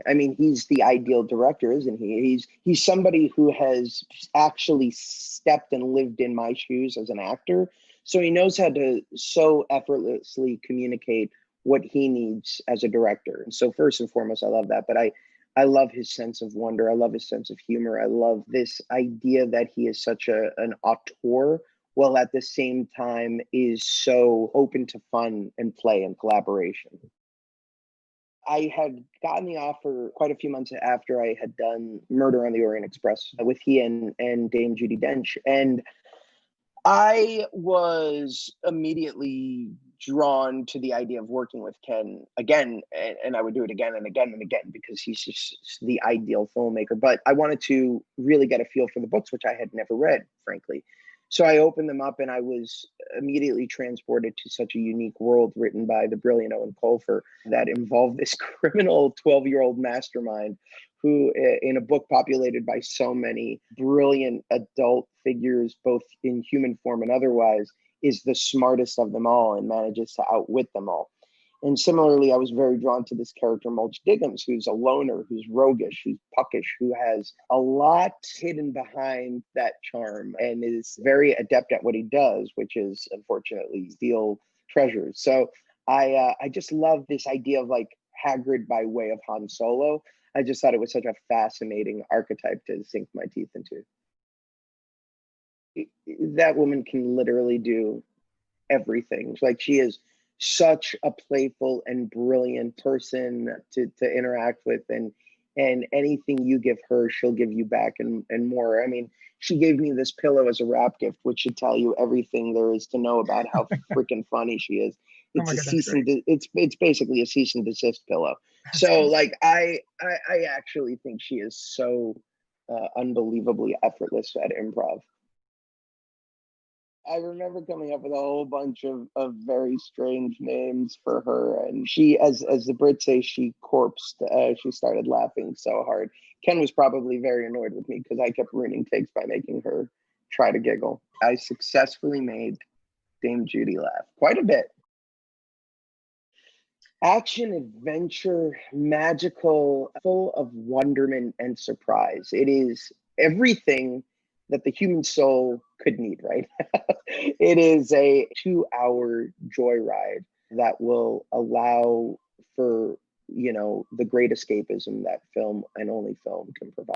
I mean, he's the ideal director, isn't he? He's somebody who has actually stepped and lived in my shoes as an actor. So he knows how to so effortlessly communicate what he needs as a director. And so first and foremost, I love that. But I love his sense of wonder. I love his sense of humor. I love this idea that he is such an auteur, while at the same time is so open to fun and play and collaboration. I had gotten the offer quite a few months after I had done Murder on the Orient Express with he and Dame Judi Dench. And I was immediately drawn to the idea of working with Ken again, and I would do it again and again and again because he's just the ideal filmmaker. But I wanted to really get a feel for the books, which I had never read, frankly. So I opened them up and I was immediately transported to such a unique world written by the brilliant Owen Colfer that involved this criminal 12-year-old mastermind who, in a book populated by so many brilliant adult figures, both in human form and otherwise, is the smartest of them all and manages to outwit them all. And similarly, I was very drawn to this character, Mulch Diggums, who's a loner, who's roguish, who's puckish, who has a lot hidden behind that charm and is very adept at what he does, which is unfortunately steal treasures. So I just love this idea of like Hagrid by way of Han Solo. I just thought it was such a fascinating archetype to sink my teeth into. That woman can literally do everything. Like she is such a playful and brilliant person to interact with, and anything you give her, she'll give you back and more. I mean, she gave me this pillow as a wrap gift, which should tell you everything there is to know about how freaking funny she is. Oh It's my a God, that's cease and great. it's basically a cease and desist pillow. That's So cool. like I actually think she is so unbelievably effortless at improv. I remember coming up with a whole bunch of very strange names for her, and she, as the Brits say, she corpsed. She started laughing so hard. Ken was probably very annoyed with me because I kept ruining takes by making her try to giggle. I successfully made Dame Judy laugh quite a bit. Action, adventure, magical, full of wonderment and surprise. It is everything that the human soul could need, right? It is a 2 hour joyride that will allow for, the great escapism that film and only film can provide.